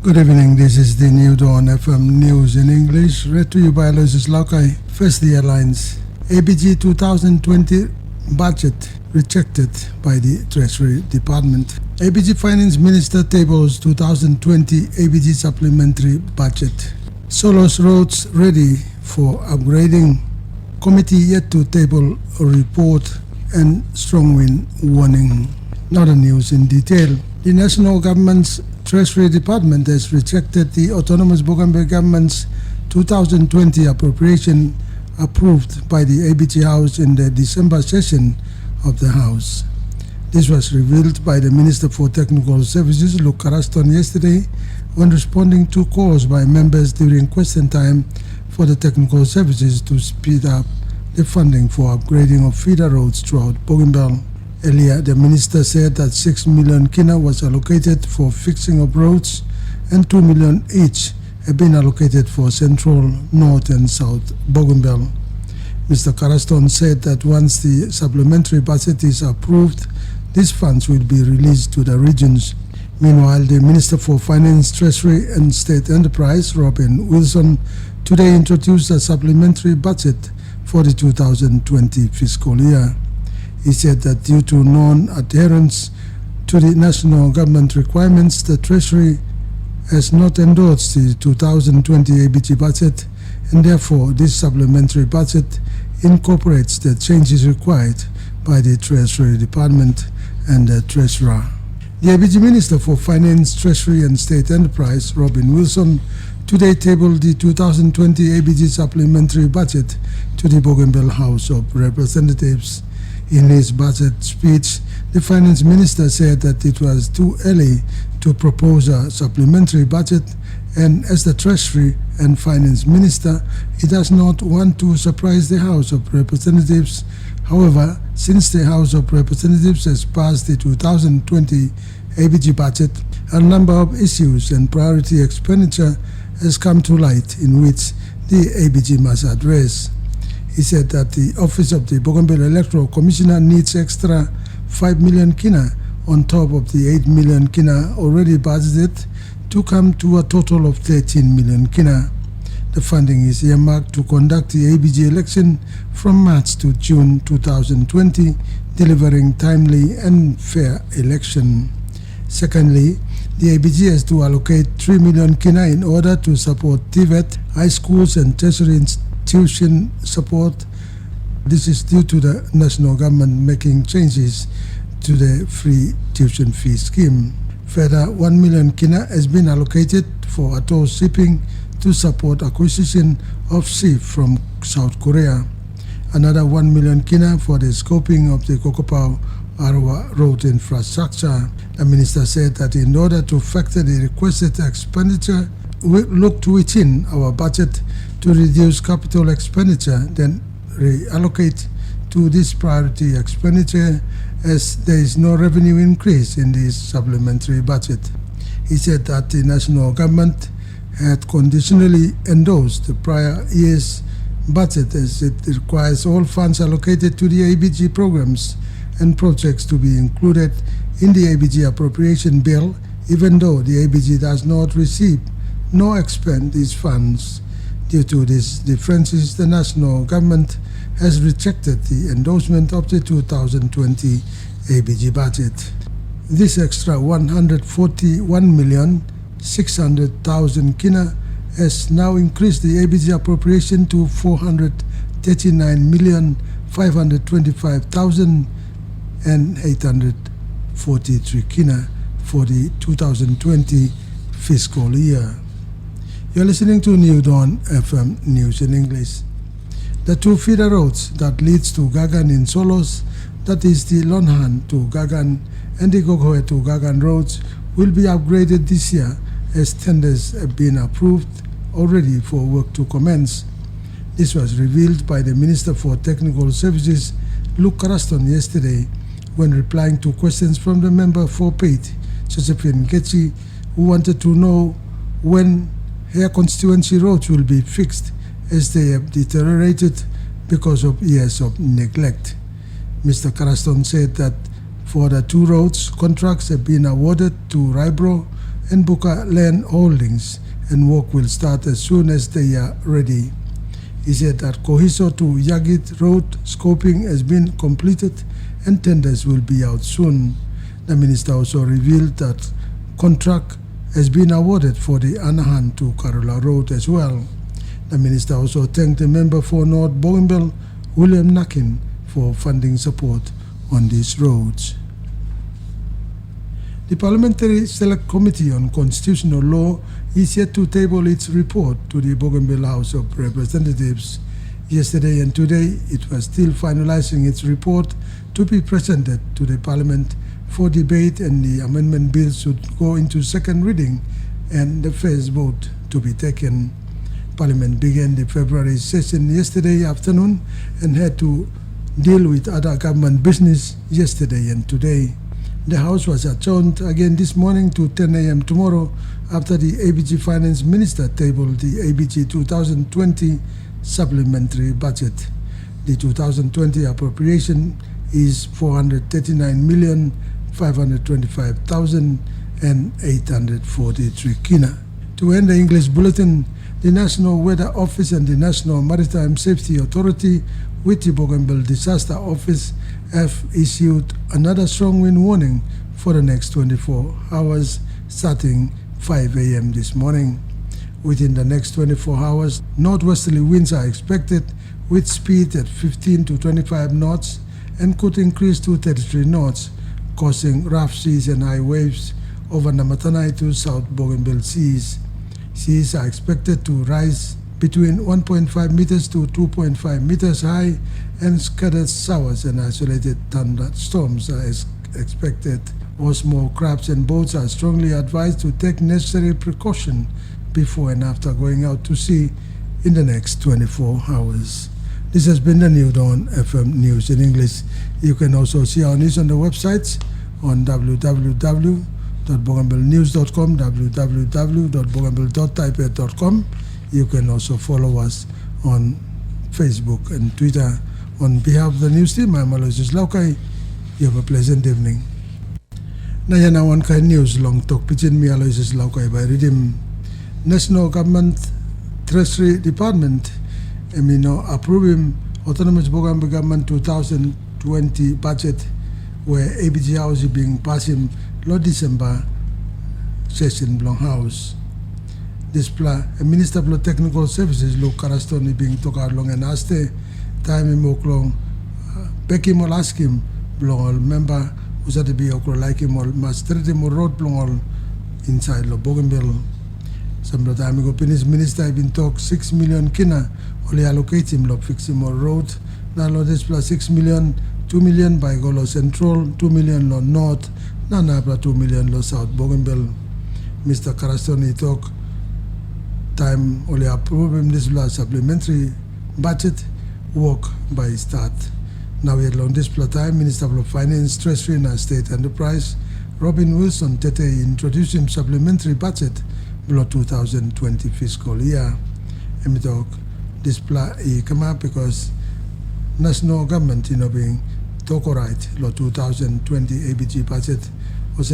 Good evening, this is the New Dawn FM News in English, read to you by Aloysius Laukai. First, the headlines. ABG 2020 budget rejected by the Treasury Department. ABG Finance Minister tables 2020 ABG supplementary budget. Solos roads ready for upgrading. Committee yet to table a report and strong wind warning. Now the news in detail. The national government's Treasury Department has rejected the autonomous Bougainville government's 2020 appropriation approved by the ABG House in the December session of the House. This was revealed by the Minister for Technical Services, Luke Caraston, yesterday when responding to calls by members during question time for the technical services to speed up the funding for upgrading of feeder roads throughout Bougainville. Earlier, the minister said that 6 million kina was allocated for fixing of roads and 2 million each have been allocated for central, north and south Bougainville. Mr. Caraston said that once the supplementary budget is approved, these funds will be released to the regions. Meanwhile, the Minister for Finance, Treasury and State Enterprise, Robin Wilson, today introduced a supplementary budget for the 2020 fiscal year. He said that due to non-adherence to the national government requirements, the Treasury has not endorsed the 2020 ABG budget, and therefore this supplementary budget incorporates the changes required by the Treasury Department and the Treasurer. The ABG Minister for Finance, Treasury and State Enterprise, Robin Wilson, today tabled the 2020 ABG supplementary budget to the Bougainville House of Representatives. In his budget speech, the Finance Minister said that it was too early to propose a supplementary budget, and as the Treasury and Finance Minister, he does not want to surprise the House of Representatives. However, since the House of Representatives has passed the 2020 ABG budget, a number of issues and priority expenditure has come to light in which the ABG must address. He said that the Office of the Bougainville Electoral Commissioner needs extra 5 million kina on top of the 8 million kina already budgeted to come to a total of 13 million kina. The funding is earmarked to conduct the ABG election from March to June 2020, delivering timely and fair election. Secondly, the ABG has to allocate 3 million kina in order to support TVET, high schools and tertiary tuition support. This is due to the national government making changes to the free tuition fee scheme. Further, 1 million kina has been allocated for atoll shipping to support acquisition of ship from South Korea. Another 1 million kina for the scoping of the Kokopau-Arawa road infrastructure. The minister said that in order to factor the requested expenditure, we looked within our budget to reduce capital expenditure, then reallocate to this priority expenditure as there is no revenue increase in this supplementary budget. He said that the national government had conditionally endorsed the prior year's budget as it requires all funds allocated to the ABG programs and projects to be included in the ABG appropriation bill, even though the ABG does not receive nor expend these funds. Due to these differences, the national government has rejected the endorsement of the 2020 ABG budget. This extra 141,600,000 kina has now increased the ABG appropriation to 439,525,843 kina for the 2020 fiscal year. You're listening to New Dawn FM News in English. The two feeder roads that leads to Gagan in Solos, that is the Lonhan to Gagan and the Gogohe to Gagan roads, will be upgraded this year as tenders have been approved already for work to commence. This was revealed by the Minister for Technical Services, Luke Caraston, yesterday when replying to questions from the member for Pate, Josephine Getchi, who wanted to know when her constituency roads will be fixed as they have deteriorated because of years of neglect. Mr. Caraston said that for the two roads, contracts have been awarded to Rybro and Buka land holdings, and work will start as soon as they are ready. He said that Kohiso to Yagit Road scoping has been completed and tenders will be out soon. The minister also revealed that contract has been awarded for the Anahan to Karola Road as well. The minister also thanked the member for North Bougainville, William Nakin, for funding support on these roads. The Parliamentary Select Committee on Constitutional Law is yet to table its report to the Bougainville House of Representatives. Yesterday and today, it was still finalizing its report to be presented to the Parliament for debate, and the amendment bill should go into second reading and the first vote to be taken. Parliament began the February session yesterday afternoon and had to deal with other government business yesterday and today. The House was adjourned again this morning to 10 a.m. tomorrow after the ABG Finance Minister tabled the ABG 2020 supplementary budget. The 2020 appropriation is 439,525,843 kina. To end the English bulletin, the National Weather Office and the National Maritime Safety Authority with the Bougainville Disaster Office have issued another strong wind warning for the next 24 hours starting 5 a.m. this morning. Within the next 24 hours, northwesterly winds are expected with speed at 15 to 25 knots and could increase to 33 knots, causing rough seas and high waves over Namatanai to South Bougainville seas. Seas are expected to rise between 1.5 meters to 2.5 meters high, and scattered showers and isolated thunderstorms are expected. All small crafts and boats are strongly advised to take necessary precaution before and after going out to sea in the next 24 hours. This has been the New Dawn FM News in English. You can also see our news on the websites on www.bougainvillenews.com, www.bougainville.taipei.com. You can also follow us on Facebook and Twitter. On behalf of the news team, I'm Aloysius Laukai. You have a pleasant evening. Nayanawan kay news long Tok Pisin mi Aloysius Laukai by Redeem. National Government Treasury Department emino approving Autonomous Bougainville Government 2020 budget where ABG House is being passed in December session Blong House. This plan, a Minister for Technical Services, Luke Carastoni being took out long and aste time in Moklong, Becky Molaskim, Blong member, who's at the be okro like him or masterity more road Blong inside Lo Bougainville. Some time ago, Finnish Minister have been talk 6 million kina, only allocate him, Lo fix him more road. Now, Lo this plus 6 million, 2 million by Golo Central, 2 million Lo North, Nana 2 million Lo South Bougainville. Mr. Carastoni talk time only approve him this supplementary budget work by start. Now we had long this time Minister of Finance, Treasury and State Enterprise Robin Wilson Tete introduced him supplementary budget below 2020 fiscal year. And we talk this come up because national government being talk right lo 2020 ABG budget was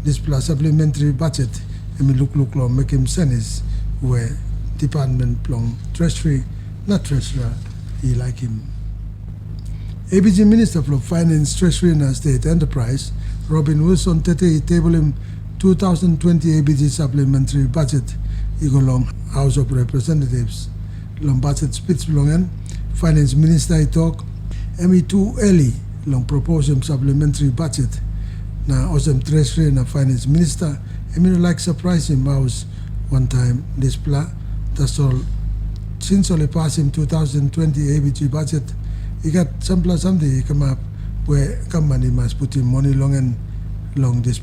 this supplementary budget and we look lo make him sense where department plong treasury not treasurer he like him. ABG Minister for Finance, Treasury and State Enterprise Robin Wilson Tete table him 2020 ABG supplementary budget long House of Representatives long budget speech belongan Finance Minister talk too early long propose him supplementary budget na awesome Treasury and Finance Minister like surprise him house one time this that's all since only passed him 2020 ABG budget he got something he come up where company must put him money long this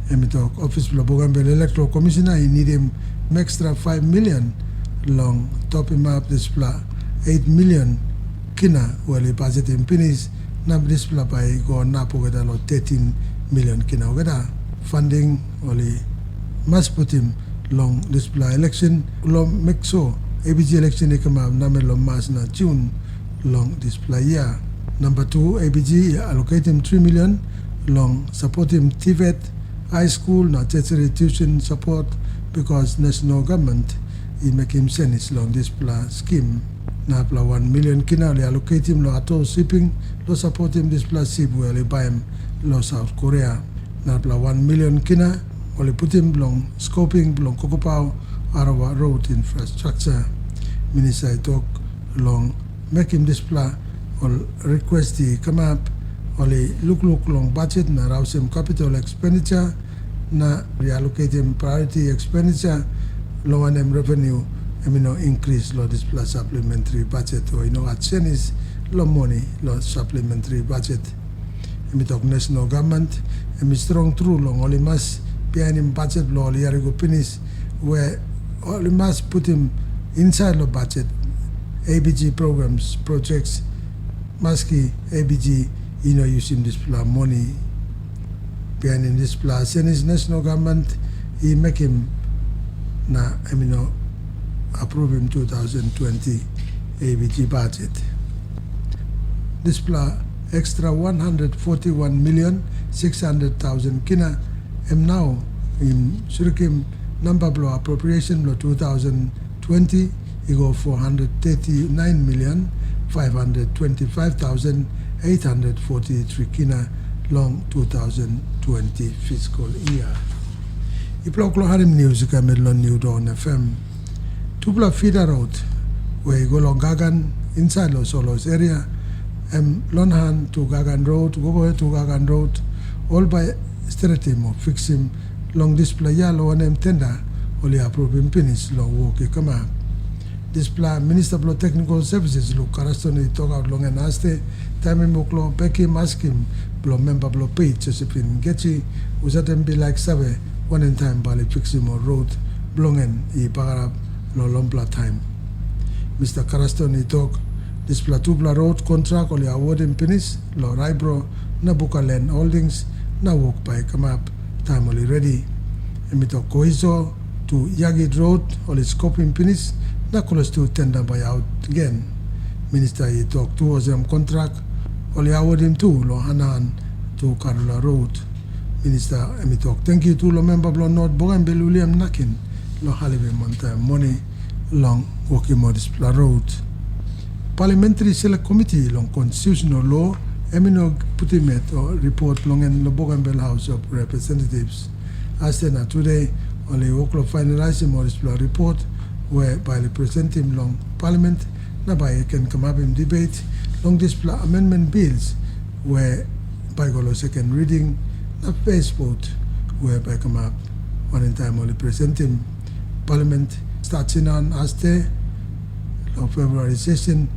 and we talk Office of Bougainville Electoral Commissioner he need him extra 5 million long top him up this 8 million kina well he budget him finish na this by go na pogada 13 million kina ogada funding only must put him long this election long make sure ABG election he come up na long mas na June long this year. Number 2 ABG allocate him 3 million long support him TVET high school na tertiary tuition support because national government I make him send his long this pla scheme na pla 1 million kina le allocate him lo ato shipping lo support him this pla ship where le buy him lo South Korea na pla 1 million kina or le put him long scoping long kokopao Arawa road infrastructure minister talk long make him this pla or request he come up or look long budget na rouse him capital expenditure na reallocate him priority expenditure low and revenue increase lo this plus supplementary budget or at Chinese low money lo supplementary budget talk national government strong through long only must behind him budget lo only go finish where only must put him inside the budget ABG programs projects maski ABG using this plus money behind in this plus Chinese national government he make him na approve him 2020 ABG budget. This plus extra 141,600,000 kina now in Surikim number blow appropriation blow 2020 he go 439,525,843 kina long 2020 fiscal year. Iploklo harim news kamelon New Dawn FM. Tupla feeder road where go long Gagan inside Los Solos area Lonhan to Gagan Road, go to Gagan Road, all by straight him or fix him long display yellow and tender only approve him finish long walk come up. Display Minister of Technical Services look Karastoni talk out long and aste time him boklo back him ask him blow member blow page Josephine Getchi was at him be like Sabe one in time bali fix him or road blongen I bagarab lo lompla time. Mr. Karastoni talk this Platubla road contract only award him finish lo Raibro na Bukaland Holdings na walk by come up time only ready. And me talk Koizo to Yagid Road only scope him finish na close to tender by out again. Minister he talk to them contract only award him to lo Hanan to Karula Road. Minister emi talk thank you to lo member blo North Bougainville William Nakin lo halibe monta money long walking modis road. Parliamentary Select Committee long constitutional law emino putimet or report long in the Bougainville House of Representatives. As then today only worklo finalizing modis report where by the present him long Parliament na by can come up in debate long this amendment bills where by go second reading a face vote whereby come up one in time only present him. Parliament starts in on Aste of February session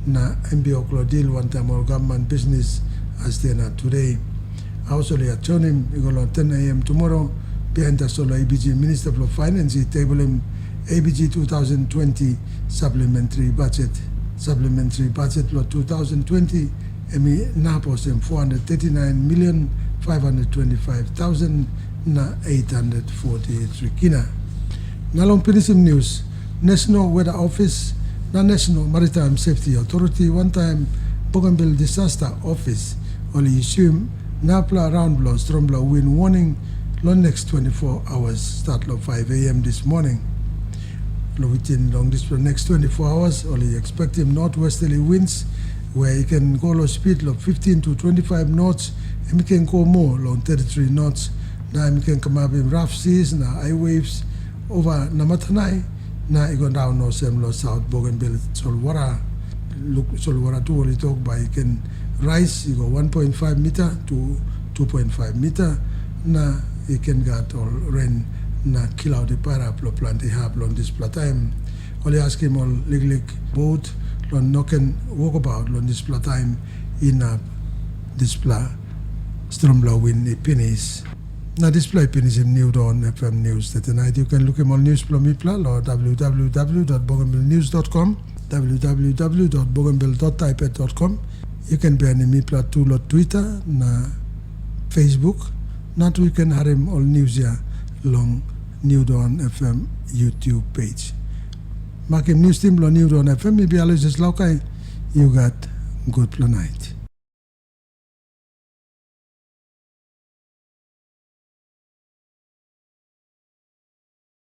na MBO deal one time all government business as they na today. Also they adjourn him on 10 a.m. tomorrow behind the solo ABG Minister of Finance he table him ABG 2020 supplementary budget law 2020 emi napos him 439,525,843 kina. Nalong pinisim news National Weather Office na National Maritime Safety Authority one time Bougainville Disaster Office only assume napla round blow storm blow wind warning long next 24 hours start of 5 a.m. this morning. Within long this next 24 hours only expect him northwesterly winds where he can go low speed of 15 to 25 knots and he can go more long 33 knots. Now he can come up in rough seas na high waves over Namatanai na he go down no same low south Bougainville Solwara too only talk by he can rise he go 1.5 meter to 2.5 meter na he can get all rain na kill out the paraplo plant they have on this time. Only ask him all lig boat on knocken walkabout on this time in this storm blow wind penis. Now display penis in New Dawn FM News that tonight you can look him on news or www.bougainvillenews.com www.bougainville.typet.com. You can be on me plat to Twitter na Facebook. Not we can have him all news here long New Dawn FM YouTube page. Makim news team lo New Dawn FM maybe always just laukai you got good night.